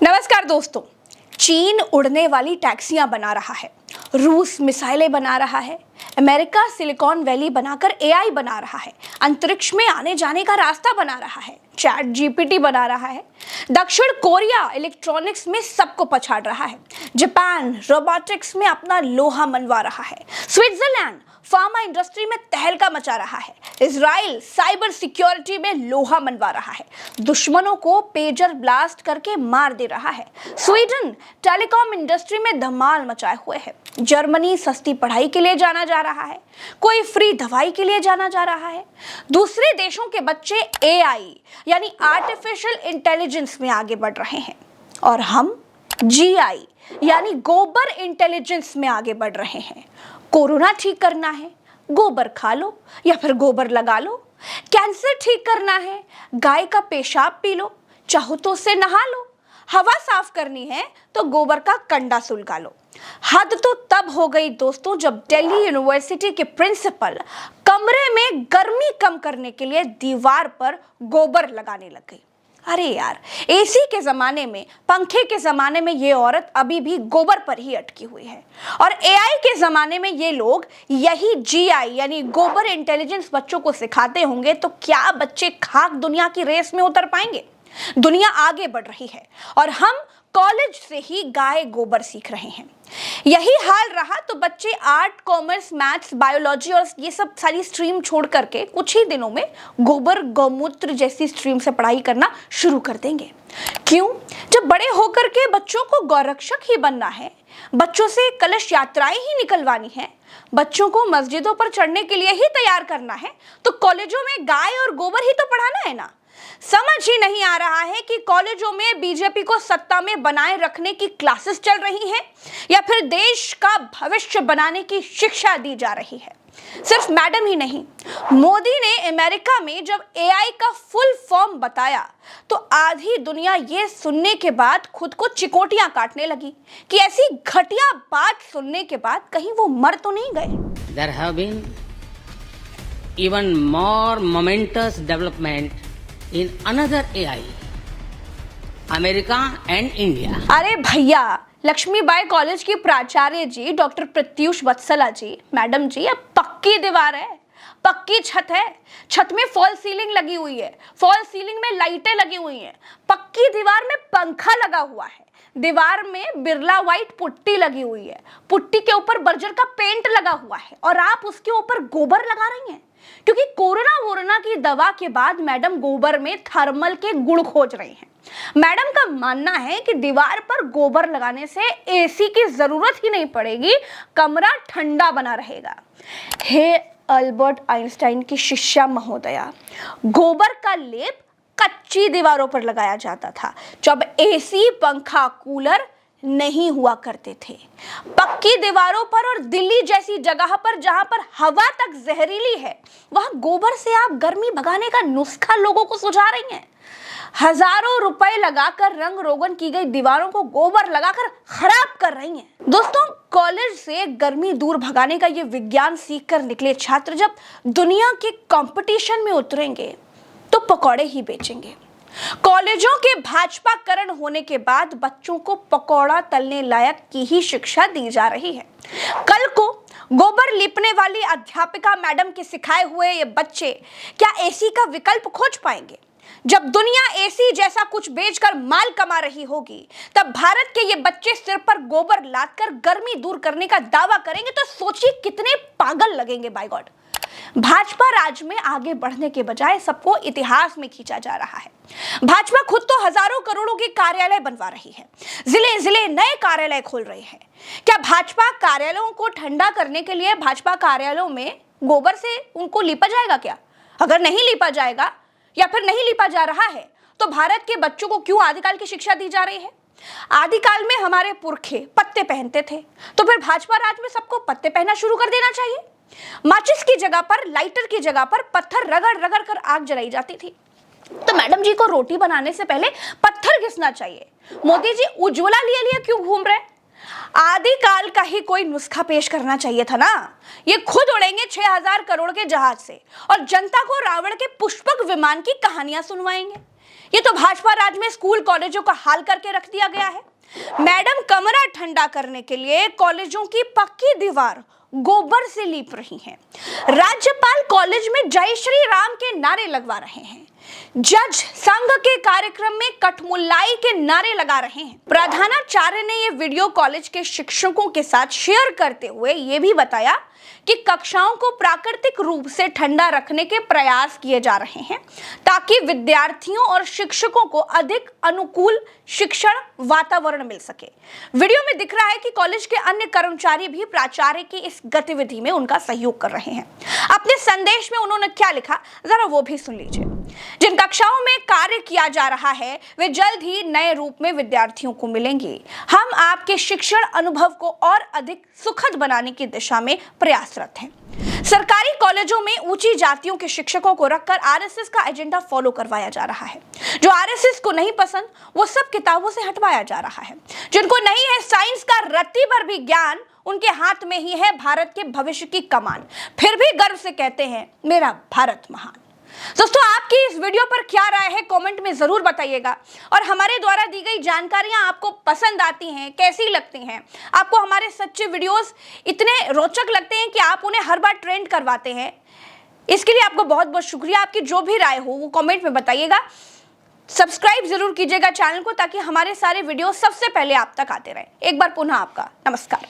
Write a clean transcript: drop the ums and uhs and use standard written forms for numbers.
नमस्कार दोस्तों। चीन उड़ने वाली टैक्सियां बना रहा है, रूस मिसाइलें बना रहा है, अमेरिका सिलिकॉन वैली बनाकर एआई बना रहा है, अंतरिक्ष में आने जाने का रास्ता बना रहा है, चैट जीपीटी बना रहा है, दक्षिण कोरिया इलेक्ट्रॉनिक्स में सबको पछाड़ रहा है, जापान रोबोटिक्स में अपना लोहा मनवा रहा है, स्विट्जरलैंड फार्मा इंडस्ट्री में तहलका मचा रहा है, इजराइल साइबर सिक्योरिटी में लोहा मनवा रहा है, दुश्मनों को पेजर ब्लास्ट करके मार दे रहा है, स्वीडन टेलीकॉम इंडस्ट्री में धमाल मचाए हुए है, जर्मनी सस्ती पढ़ाई के लिए जाना जा रहा है, कोई फ्री दवाई के लिए जाना जा रहा है, दूसरे देशों के बच्चे एआई यानी आर्टिफिशियल इंटेलिजेंस में आगे बढ़ रहे हैं और हम जीआई यानी गोबर इंटेलिजेंस में आगे बढ़ रहे हैं। कोरोना ठीक करना है, गोबर खा लो या फिर गोबर लगा लो। कैंसर ठीक करना है, गाय का पेशाब पी लो, चाहो तो उससे नहा लो। हवा साफ करनी है तो गोबर का कंडा सुलगा लो। हद तो तब हो गई दोस्तों जब दिल्ली यूनिवर्सिटी के प्रिंसिपल कमरे में गर्मी कम करने के लिए दीवार पर गोबर लगाने लग गई। अरे यार, एसी के जमाने में, पंखे के जमाने में ये औरत अभी भी गोबर पर ही अटकी हुई है और एआई के जमाने में ये लोग यही जीआई यानी गोबर इंटेलिजेंस बच्चों को सिखाते होंगे तो क्या बच्चे खाक दुनिया की रेस में उतर पाएंगे? दुनिया आगे बढ़ रही है और हम कॉलेज से ही गाय गोबर सीख रहे हैं। यही हाल रहा तो बच्चे आर्ट, कॉमर्स, मैथ्स, बायोलॉजी और ये सब सारी स्ट्रीम छोड़ करके कुछ ही दिनों में गोबर, गौमूत्र जैसी स्ट्रीम से पढ़ाई करना शुरू कर देंगे। क्यों? जब बड़े होकर के बच्चों को गौरक्षक ही बनना है, बच्चों से कलश यात्राएं ही निकलवानी है, बच्चों को मस्जिदों पर चढ़ने के लिए ही तैयार करना है, तो कॉलेजों में गाय और गोबर ही तो पढ़ाना है ना। समझ ही नहीं आ रहा है कि कॉलेजों में बीजेपी को सत्ता में बनाए रखने की क्लासेस चल रही हैं या फिर देश का भविष्य बनाने की शिक्षा दी जा रही है। सिर्फ मैडम ही नहीं, मोदी ने अमेरिका में जब एआई का फुल फॉर्म बताया तो आधी दुनिया ये सुनने के बाद खुद को चिकोटियां काटने लगी कि ऐसी घटिया बात सुनने के बाद कहीं वो मर तो नहीं गए। There have been even more momentous development in another AI, America and India. अरे भैया, लक्ष्मीबाई कॉलेज की प्राचार्य जी डॉक्टर प्रत्यूष वत्सला जी, मैडम जी, अब पक्की दीवार है, पक्की छत है, छत में फॉल सीलिंग लगी हुई है, फॉल सीलिंग में लाइटें लगी हुई हैं, पक्की दीवार में पंखा लगा हुआ है, दीवार में बिरला व्हाइट पुट्टी लगी हुई है, पुट्टी के ऊपर बर्जर का पेंट लगा हुआ है और आप उसके ऊपर गोबर लगा रही हैं क्योंकि कोरोना की दवा के बाद मैडम गोबर में थर्मल के गुण खोज रही हैं। मैडम का मानना है कि दीवार पर गोबर लगाने से एसी की जरूरत ही नहीं पड़ेगी, कमरा ठंडा बना रहेगा। हे अल्बर्ट आइंस्टाइन की शिष्या महोदया, गोबर का लेप कच्ची दीवारों पर लगाया जाता था जब एसी, पंखा, कूलर नहीं हुआ करते थे। पक्की दीवारों पर और दिल्ली जैसी जगह पर जहां पर हवा तक जहरीली है, वहां गोबर से आप गर्मी भगाने का नुस्खा लोगों को सुझा रही हैं। हजारों रुपए लगाकर रंग रोगन की गई दीवारों को गोबर लगाकर खराब कर रही हैं। दोस्तों, कॉलेज से गर्मी दूर भगाने का ये विज्ञान सीखकर निकले छात्र जब दुनिया के कंपटीशन में उतरेंगे तो पकौड़े ही बेचेंगे। कॉलेजों के भाजपाकरण होने के बाद बच्चों को पकौड़ा तलने लायक की ही शिक्षा दी जा रही है। कल को गोबर लिपने वाली अध्यापिका मैडम के सिखाए हुए ये बच्चे क्या एसी का विकल्प खोज पाएंगे? जब दुनिया एसी जैसा कुछ बेचकर माल कमा रही होगी, तब भारत के ये बच्चे सिर पर गोबर लादकर गर्मी दूर करने का दावा करेंगे तो सोचिए कितने पागल लगेंगे। बाय गॉड, भाजपा राज में आगे बढ़ने के बजाय सबको इतिहास में खींचा जा रहा है। भाजपा खुद तो हजारों करोड़ों के कार्यालय बनवा रही है, जिले जिले नए कार्यालय खोल रही है। क्या भाजपा कार्यालयों को ठंडा करने के लिए भाजपा कार्यालयों में गोबर से उनको लिपा जाएगा क्या? अगर नहीं लिपा जाएगा या फिर नहीं लिपा जा रहा है तो भारत के बच्चों को क्यों आदिकाल की शिक्षा दी जा रही है? आदिकाल में हमारे पुरखे पत्ते पहनते थे, तो फिर भाजपा राज में सबको पत्ते पहनना शुरू कर देना चाहिए। माचिस की जगह पर, लाइटर की जगह पर पत्थर रगड़ रगड़ कर आग जलाई जाती थी, तो मैडम जी को रोटी बनाने से पहले पत्थर घिसना चाहिए। मोदी जी उज्ज्वला लिए क्यों घूम रहे? आदिकाल का ही कोई नुस्खा पेश करना चाहिए था ना। ये खुद उड़ेंगे 6000 करोड़ के जहाज से और जनता को रावण के पुष्पक विमान की कहानियां सुनवाएंगे। ये तो भाजपा राज में स्कूल कॉलेजों का हाल करके रख दिया गया है। मैडम कमरा ठंडा करने के लिए कॉलेजों की पक्की दीवार गोबर से लीप रही हैं। राज्यपाल कॉलेज में जय श्री राम के नारे लगवा रहे हैं। जज संघ के कार्यक्रम में कठमुल्लाई के नारे लगा रहे हैं। प्रधानाचार्य ने यह वीडियो कॉलेज के शिक्षकों के साथ शेयर करते हुए यह भी बताया कि कक्षाओं को प्राकृतिक रूप से ठंडा रखने के प्रयास किए जा रहे हैं ताकि विद्यार्थियों और शिक्षकों को अधिक अनुकूल शिक्षण वातावरण मिल सके। वीडियो में दिख रहा है कि कॉलेज के अन्य कर्मचारी भी प्राचार्य की इस गतिविधि में उनका सहयोग कर रहे हैं। अपने संदेश में उन्होंने क्या लिखा, जरा वो भी सुन लीजिए। जिन कक्षाओं में कार्य किया जा रहा है वे जल्द ही नए रूप में विद्यार्थियों को मिलेंगे। हम आपके शिक्षण अनुभव को और अधिक सुखद बनाने की दिशा में प्रयासरत हैं। सरकारी कॉलेजों में ऊंची जातियों के शिक्षकों को रखकर आरएसएस का एजेंडा फॉलो करवाया जा रहा है। जो आरएसएस को नहीं पसंद वो सब किताबों से हटवाया जा रहा है। जिनको नहीं है साइंस का रत्ती भर भी ज्ञान, उनके हाथ में ही है भारत के भविष्य की कमान, फिर भी गर्व से कहते हैं मेरा भारत महान। दोस्तों, आपकी इस वीडियो पर क्या राय है कमेंट में जरूर बताइएगा। और हमारे द्वारा दी गई जानकारियां आपको पसंद आती हैं, कैसी लगती हैं? आपको हमारे सच्चे वीडियोस इतने रोचक लगते हैं कि आप उन्हें हर बार ट्रेंड करवाते हैं। इसके लिए आपको बहुत बहुत शुक्रिया। आपकी जो भी राय हो वो कमेंट में बताइएगा। सब्सक्राइब जरूर कीजिएगा चैनल को ताकि हमारे सारे वीडियो सबसे पहले आप तक आते रहे। एक बार पुनः आपका नमस्कार।